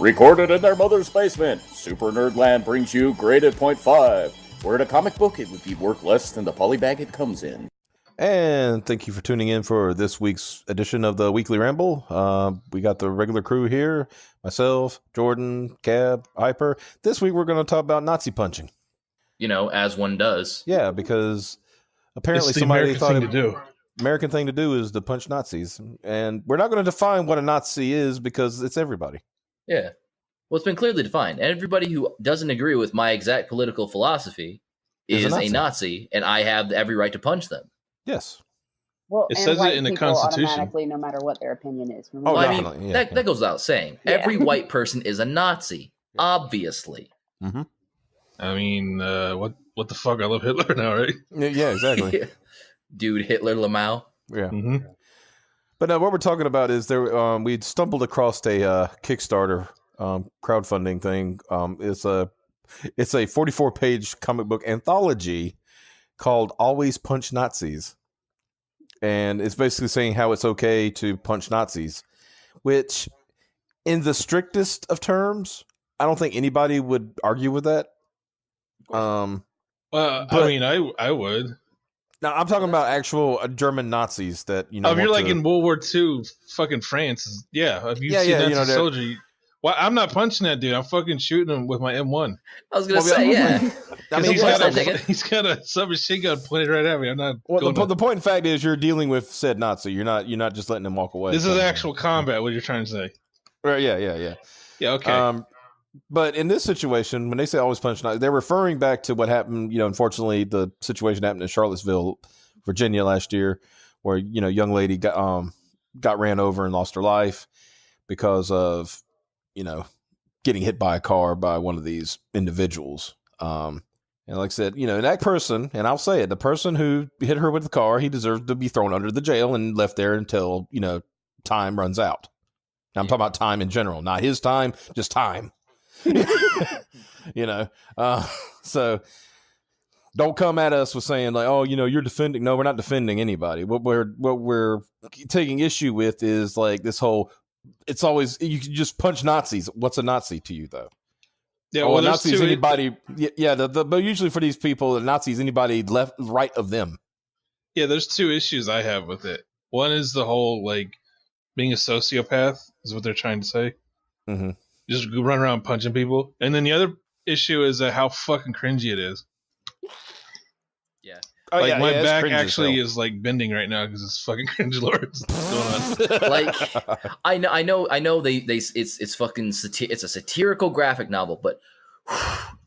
Recorded in their mother's basement, Super Nerdland brings you Graded Point 5, where in a comic book it would be worth less than the polybag it comes in. And thank you for tuning in for this week's edition of the Weekly Ramble. We got the regular crew here, myself, Jordan, Cab, Hyper. This week we're going to talk about Nazi punching. You know, as one does. Yeah, because apparently somebody thought American thing to do is to punch Nazis. And we're not going to define what a Nazi is because it's everybody. Yeah. Well, it's been clearly defined. And everybody who doesn't agree with my exact political philosophy is a Nazi, and I have every right to punch them. Yes. Well, it says it in the Constitution. Automatically, no matter what their opinion is. Oh, I mean, that goes without saying. Yeah. Every white person is a Nazi, obviously. Mm-hmm. I mean, what the fuck? I love Hitler now, right? Yeah, exactly. Yeah. Dude, Hitler Lamau. Yeah. Mm-hmm. But what we're talking about is there. We stumbled across a Kickstarter crowdfunding thing. It's a 44-page comic book anthology called "Always Punch Nazis," and it's basically saying how it's okay to punch Nazis, which, in the strictest of terms, I don't think anybody would argue with that. Well, I mean, I would. Now, I'm talking about actual German Nazis that, you know. If you're like in World War II, fucking France, if you see that soldier, well, I'm not punching that dude. I'm fucking shooting him with my M1. I was gonna say, yeah. I mean, he's got a submachine gun pointed right at me. I'm not. Well, the point in fact is, you're dealing with said Nazi. You're not just letting him walk away. This is actual combat. What you're trying to say? Right? Yeah. Yeah. Okay. But in this situation, when they say always punch Nazis, they're referring back to what happened. You know, unfortunately, the situation happened in Charlottesville, Virginia last year, where, you know, a young lady got ran over and lost her life because of, you know, getting hit by a car by one of these individuals. And like I said, you know, that person, and I'll say it, the person who hit her with the car, he deserves to be thrown under the jail and left there until, you know, time runs out. Now, I'm talking about time in general, not his time, just time. You know, so don't come at us with saying like, oh, you know, you're defending. No, we're not defending anybody. What we're taking issue with is like this whole. It's always you can just punch Nazis. What's a Nazi to you though? Yeah, well, a Nazi is anybody. But usually for these people, a Nazi is anybody right of them. Yeah, there's two issues I have with it. One is the whole like being a sociopath is what they're trying to say. Mm-hmm. Just run around punching people. And then the other issue is how fucking cringy it is. Yeah. Like my back actually is like bending right now because it's fucking cringe lords going on. Like I know they it's fucking it's a satirical graphic novel, but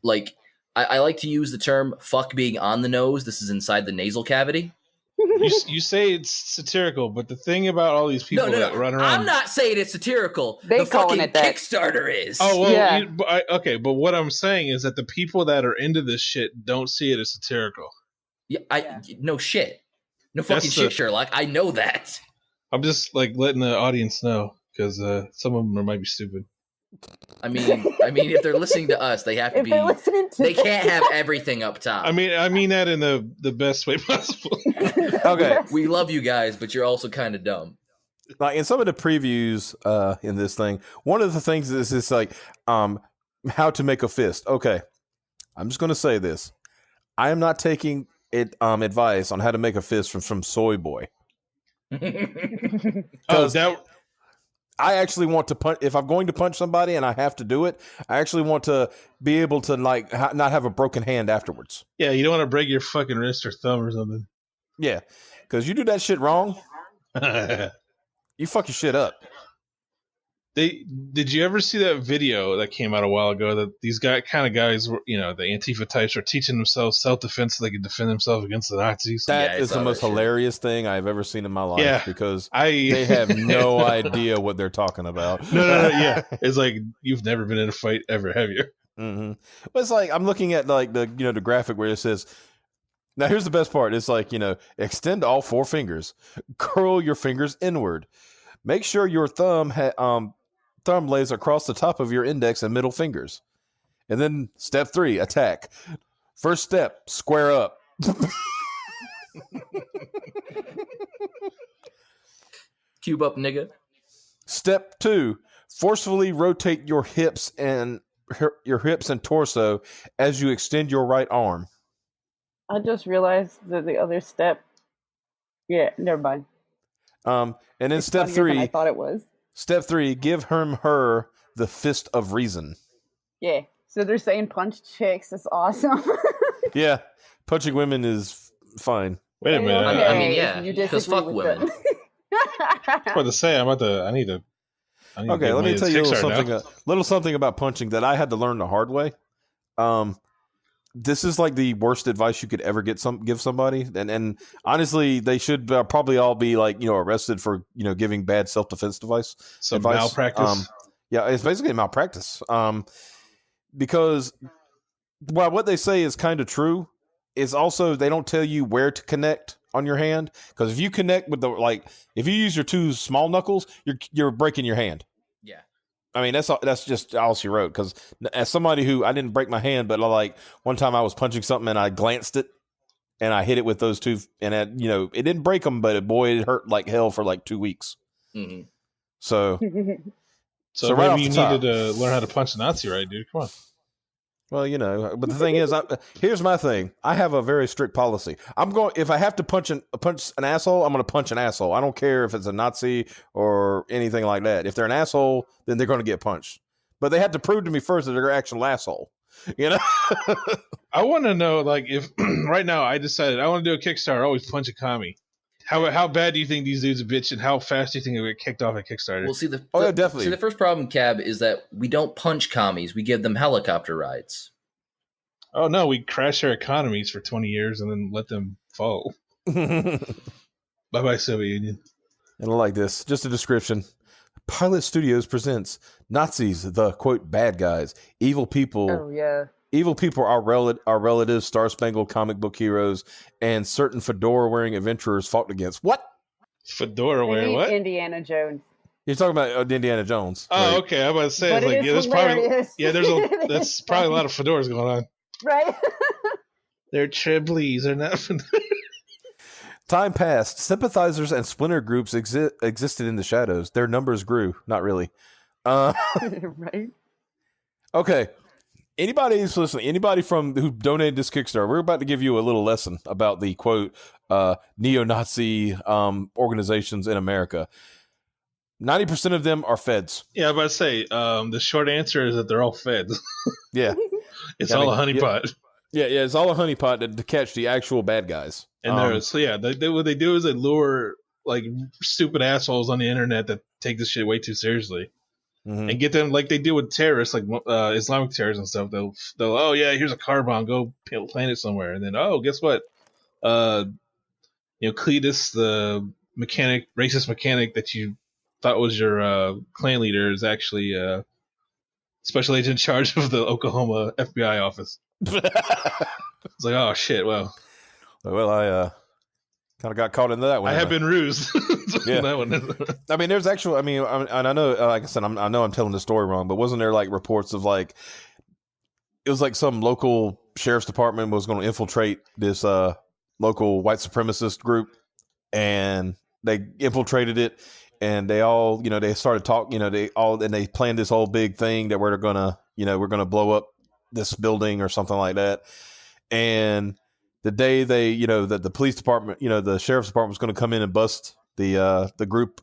like I like to use the term fuck being on the nose. This is inside the nasal cavity. You say it's satirical, but the thing about all these people that run around... I'm not saying it's satirical. The fucking Kickstarter is. Oh, well, yeah. Okay, but what I'm saying is that the people that are into this shit don't see it as satirical. Yeah, no shit. No fucking shit, Sherlock. I know that. I'm just, like, letting the audience know, because some of them might be stupid. I mean, if they're listening to us, they have to be. They can't have everything up top. I mean that in the best way possible. Okay, we love you guys, but you're also kind of dumb. Like in some of the previews in this thing, one of the things is like how to make a fist. Okay, I'm just going to say this: I am not taking advice on how to make a fist from Soy Boy. I actually want to punch. If I'm going to punch somebody and I have to do it, I actually want to be able to like not have a broken hand afterwards. Yeah, you don't want to break your fucking wrist or thumb or something. Yeah, because you do that shit wrong, you fuck your shit up. Did you ever see that video that came out a while ago that these guys were, you know, the Antifa types are teaching themselves self-defense so they can defend themselves against the Nazis? That is the most hilarious thing I've ever seen in my life because they have no idea what they're talking about. No, yeah. It's like, you've never been in a fight ever, have you? Mm-hmm. But it's like, I'm looking at like the graphic where it says, now here's the best part. It's like, you know, extend all four fingers, curl your fingers inward, make sure your thumb lays across the top of your index and middle fingers. And then step 3, attack. First step, square up. Cube up, nigga. Step 2, Forcefully rotate your hips and torso as you extend your right arm. I just realized that the other step. Yeah, never mind. And then It's step funnier than I 3. thought it was. Step 3. Give her the fist of reason. Yeah. So they're saying punch chicks is awesome. Yeah, punching women is fine. Wait a minute. I mean, Okay, yeah, you because disagree fuck with women. them. I was about to say, I need to Okay, get let me money tell to you Kickstarter now. little something about punching that I had to learn the hard way. This is like the worst advice you could ever give somebody, and honestly, they should probably all be like arrested for giving bad self-defense advice. Some malpractice. Yeah, it's basically malpractice. Because while what they say is kind of true, it's also they don't tell you where to connect on your hand, because if you connect with if you use your 2 small knuckles, you're breaking your hand. Yeah. I mean, that's just all she wrote. Because as somebody who I didn't break my hand, but one time I was punching something and I glanced it and I hit it with those 2, and it didn't break them, but boy, it hurt like hell for like 2 weeks. Mm-hmm. So So right maybe off you the top, needed to learn how to punch a Nazi, right, dude? Come on. well, but the thing is, here's my thing. I have a very strict policy. If I have to punch an asshole, I'm going to punch an asshole. I don't care if it's a Nazi or anything like that. If they're an asshole, then they're going to get punched. But they have to prove to me first that they're an actual asshole. I want to know, if right now I decided I want to do a Kickstarter, I always punch a commie. How bad do you think these dudes are bitch, and how fast do you think they get kicked off at Kickstarter? Well, see definitely. See, the first problem, Cab, is that we don't punch commies. We give them helicopter rides. Oh no, we crash their economies for 20 years and then let them fall. Bye bye, Soviet Union. And I like this. Just a description. Pilot Studios presents Nazis, the quote bad guys, evil people. Oh yeah. Evil people are relatives, star-spangled comic book heroes, and certain fedora-wearing adventurers fought against. What? Fedora They wearing need what? Indiana Jones. You're talking about Indiana Jones. Oh, right? okay. I'm about to say, But it is there's probably hilarious. that's probably a lot of fedoras going on. Right? They're Tribleys. They're not. Time passed. Sympathizers and splinter groups existed in the shadows. Their numbers grew. Not really. Right? Okay. Anybody who's listening, anybody who donated this Kickstarter, we're about to give you a little lesson about the quote neo-Nazi organizations in America. 90% of them are feds. Yeah, I'm about to say, the short answer is that they're all feds. Yeah. It's all a honeypot. Yeah, it's all a honeypot to catch the actual bad guys. And what they do is they lure stupid assholes on the internet that take this shit way too seriously. Mm-hmm. And get them like they do with terrorists, Islamic terrorists and stuff. They'll oh yeah, here's a car bomb, go plant it somewhere, and then guess what? Cletus, the racist mechanic that you thought was your clan leader, is actually special agent in charge of the Oklahoma FBI office. It's like, oh shit, well, I kind of got caught into that one. I have been rused. Yeah. That one. I mean, there's actual. I mean, and I know, like I said, I know I'm telling the story wrong, but wasn't there reports of it was some local sheriff's department was going to infiltrate this local white supremacist group, and they infiltrated it, and they all, they started talking, and they planned this whole big thing that we're gonna blow up this building or something like that, and the day that the police department, the sheriff's department was going to come in and bust the group,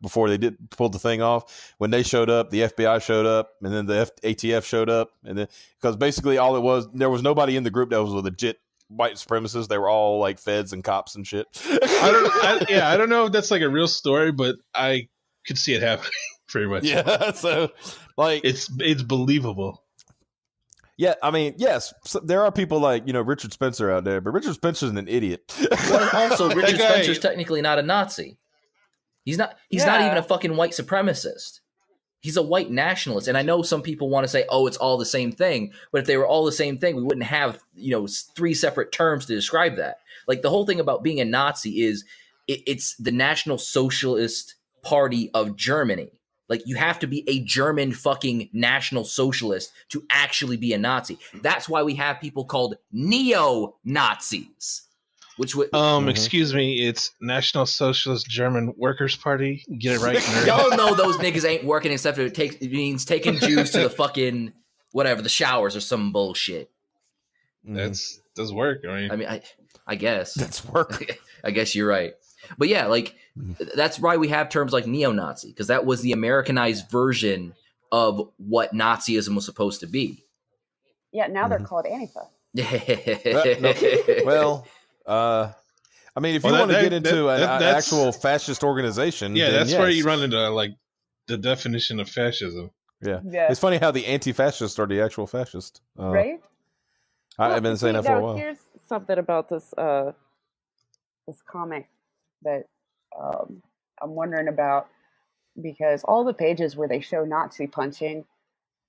before they did pull the thing off. When they showed up, the FBI showed up, and then the ATF showed up, and then because basically all it was, there was nobody in the group that was a legit white supremacists. They were all feds and cops and shit. I don't know if that's a real story, but I could see it happening pretty much. Yeah, so it's believable. Yeah, I mean, yes, there are people Richard Spencer out there, but Richard Spencer's an idiot. Well, also, Richard Spencer's technically not a Nazi. He's not even a fucking white supremacist. He's a white nationalist. And I know some people want to say, oh, it's all the same thing. But if they were all the same thing, we wouldn't have, 3 separate terms to describe that. The whole thing about being a Nazi is it's the National Socialist Party of Germany. You have to be a German fucking National Socialist to actually be a Nazi. That's why we have people called neo-Nazis. Which would Excuse me, it's National Socialist German Workers' Party. Get it right, nerd. y'all know those niggas ain't working except if it means taking Jews to the fucking whatever the showers or some bullshit. That's does work. I mean, I guess That's work. I guess you're right. But yeah, like that's why we have terms like neo-Nazi, because that was the Americanized version of what Nazism was supposed to be. Yeah, now they're called Antifa. Well, I mean, if you want to get into an actual fascist organization, yeah, then that's yes. where you run into like the definition of fascism. Yeah. Yeah. It's funny how the anti-fascists are the actual fascist. Right? I've been saying that for a while. Here's something about this this comic that I'm wondering about, because all the pages where they show Nazi punching,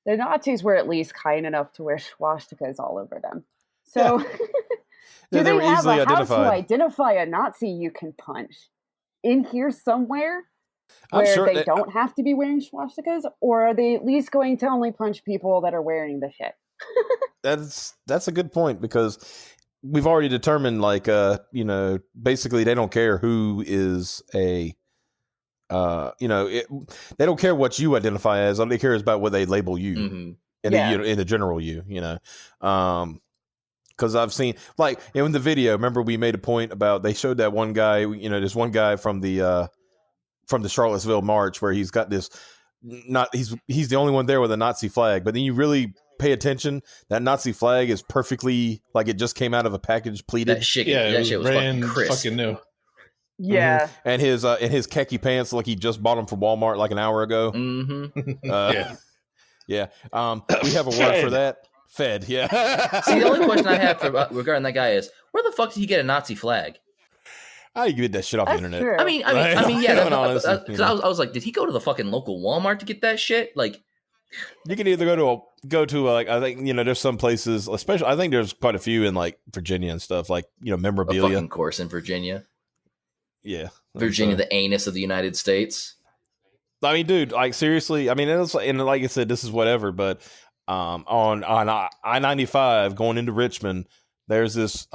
the Nazis were at least kind enough to wear swastikas all over them. So do they were have easily how to identified. identify a Nazi you can punch in here somewhere I'm where sure they that- don't have to be wearing swastikas, or are they at least going to only punch people that are wearing the shit? That's a good point, because we've already determined, like, basically they don't care who is a, they don't care what you identify as. All they care is about what they label you in the general you. Because I've seen, like, in the video, remember we made a point about, they showed that one guy, this one guy from the Charlottesville march where he's got this, he's the only one there with a Nazi flag, but then you really pay attention, that Nazi flag is perfectly like it just came out of a package, pleated. That shit, Yeah, that shit was fucking crisp. fucking new. Yeah. And his khaki pants, like he just bought them from Walmart like an hour ago. Yeah. We have a word for that. Fed. Yeah. See, the only question I have regarding that guy is, where the fuck did he get a Nazi flag? How you get that shit off the That's internet? true. I mean, Right? yeah. Being honest, Because I was like, did he go to the fucking local Walmart to get that shit? Like, you can either go to like, I think there's some places, especially I think there's quite a few in like Virginia and stuff, like a memorabilia. fucking course in Virginia. Yeah, Virginia, the anus of the United States. I mean, dude, like seriously. I mean, and like I said, this is whatever, but on I-95 going into Richmond, there's this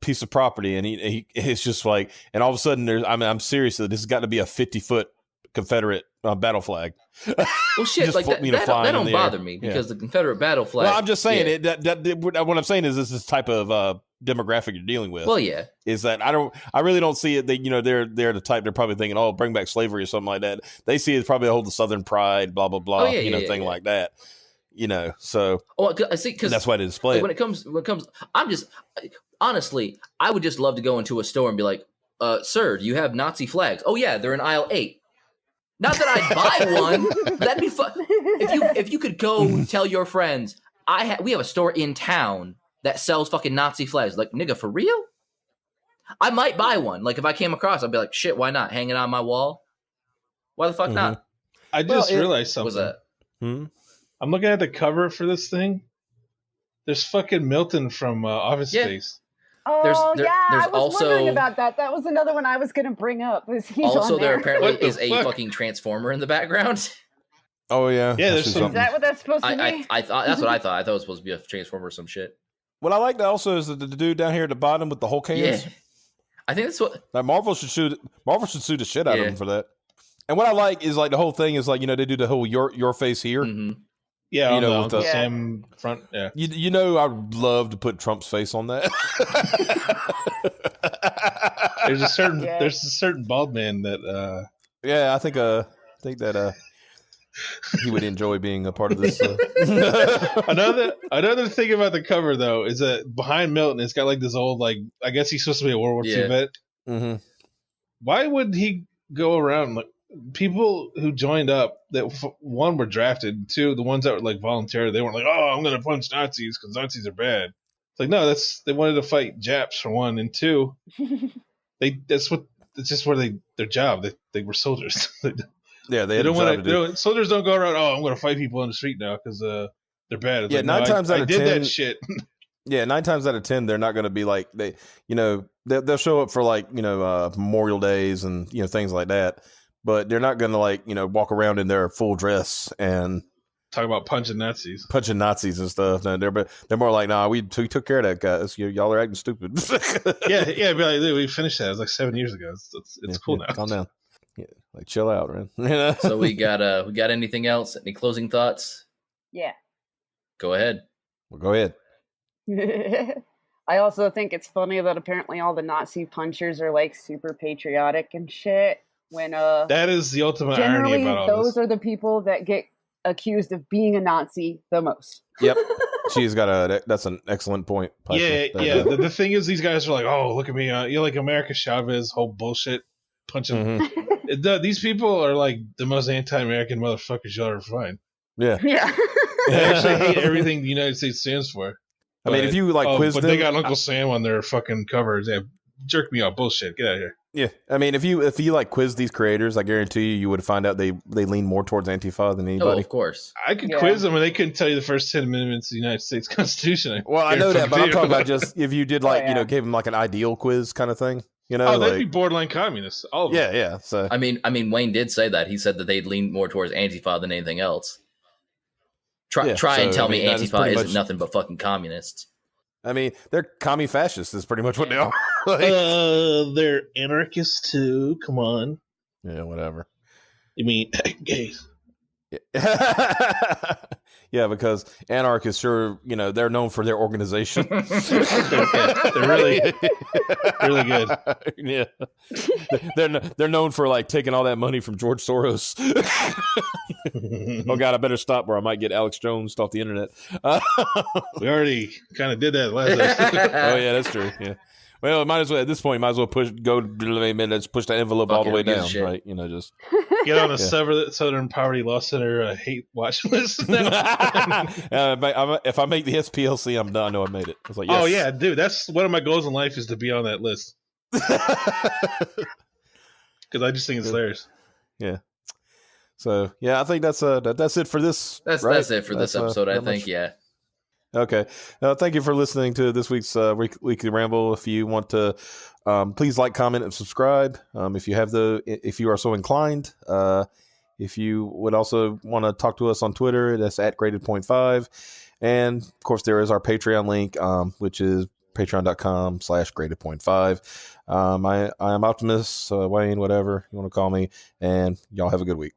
piece of property, and it's just like, and all of a sudden I'm serious. This has got to be a 50-foot Confederate battle flag. Well, shit, like that don't bother me, because the Confederate battle flag. Well, I'm just saying what I'm saying is this type of demographic you're dealing with. Well, yeah, is that I really don't see it. They they're the type, they're probably thinking, oh, bring back slavery or something like that. They see it as probably hold the Southern pride, blah blah blah, thing like that. So I see, because that's why they display like, it. when it comes, I'm just honestly, I would just love to go into a store and be like, sir, do you have Nazi flags? Oh yeah, they're in aisle 8. Not that I'd buy one. That'd be fun. If you could go tell your friends, we have a store in town that sells fucking Nazi flags. Like, nigga, for real? I might buy one. Like, if I came across, I'd be like, shit, why not? Hang it on my wall. Why the fuck not? I just realized something. What's that? I'm looking at the cover for this thing. There's fucking Milton from Office Space. Oh, there's I was also wondering about that. That was another one I was going to bring up. Also, there apparently What the is a fuck? fucking transformer in the background. Oh yeah, Yeah, there's That's some- Is that what that's supposed to be? I thought that's what I thought. I thought it was supposed to be a transformer or some shit. What I like also is the dude down here at the bottom with the Hulk hands. Yeah, I think that's what. Like Marvel should sue the shit out of Yeah. him for that. And what I like is like the whole thing is like, they do the whole your face here. Mhm. Yeah, You on know, the with Uncle the- Sam front. Yeah. I'd love to put Trump's face on that. There's a certain Yeah. there's a certain bald man that Yeah, I think that he would enjoy being a part of this. another thing about the cover though is that behind Milton it's got like this old, like, I guess he's supposed to be a World War II Yeah. vet. Mm-hmm. Why would he go around, like, people who joined up that one were drafted, two the ones that were like voluntary, they weren't like, oh, I'm gonna punch Nazis because Nazis are bad. It's like, no, they wanted to fight Japs for one, and two, it's just where their job. They were soldiers. Yeah, They don't want to. Soldiers don't go around. Oh, I'm going to fight people on the street now because they're bad. It's Yeah, like, 9 times out I of did 10 that shit. Yeah, 9 times out of 10, they're not going to be like they'll show up for like Memorial Days and things like that, but they're not going to like walk around in their full dress and Talk about punching Nazis. Punching Nazis and stuff. No, they're more like, nah, we took care of that, guys. Y'all are acting stupid. Yeah, be like, dude, we finished that. It was like 7 years ago. It's cool now. Calm down. Yeah, like chill out, man. So we got anything else? Any closing thoughts? Yeah. Go ahead. Well, go ahead. I also think it's funny that apparently all the Nazi punchers are like super patriotic and shit. When that is the ultimate irony generally about all those this. are the people that get accused of being a Nazi the most. Yep. She's got that's an excellent point. Piper. Yeah. The thing is, these guys are like, oh, look at me. You're like America Chavez, whole bullshit punching. Mhm. These people are like the most anti-American motherfuckers you'll ever find. Yeah. Yeah. They actually hate everything the United States stands for. I mean, if you like quiz but them, they got Uncle Sam on their fucking covers. Yeah, jerk me off, bullshit. Get out of here. Yeah, I mean, if you like quiz these creators, I guarantee you would find out they lean more towards Antifa than Oh, anybody. of course. I could quiz them, and they couldn't tell you the first 10 amendments of the United States Constitution. Well, I know that, but I'm talking about just. just if you did gave them like an ideal quiz kind of thing. Oh, they'd like, be borderline communists. All of them. yeah. So I mean, Wayne did say that. He said that they'd lean more towards Antifa than anything else. Try and tell me Antifa isn't nothing but fucking communists. I mean, they're commie fascists is pretty much what they are. They're anarchists too. Come on. Yeah, whatever. You mean gays? Yeah, because anarchists sure, they're known for their organization. They're really good. Yeah, they're known for like taking all that money from George Soros. Oh God, I better stop, or I might get Alex Jones off the internet. We already kind of did that last episode. Oh yeah, that's true. Yeah. Well, might as well at this point. Might as well push the envelope all the way down, right? Just get on a Southern Poverty Law Center hate watch list. If I make the SPLC, I'm done. I know I made it. I was like, yes. Oh yeah, dude, that's one of my goals in life is to be on that list because I just think it's hilarious. Yeah. So yeah, I think that's it for this. That's it for this episode. I think. Yeah. Okay. Thank you for listening to this week's weekly ramble. If you want to, please like, comment, and subscribe. If you are so inclined. If you would also want to talk to us on Twitter, that's @graded.5. And of course, there is our Patreon link, which is patreon.com/graded.5. I am Optimus, Wayne, whatever you want to call me, and y'all have a good week.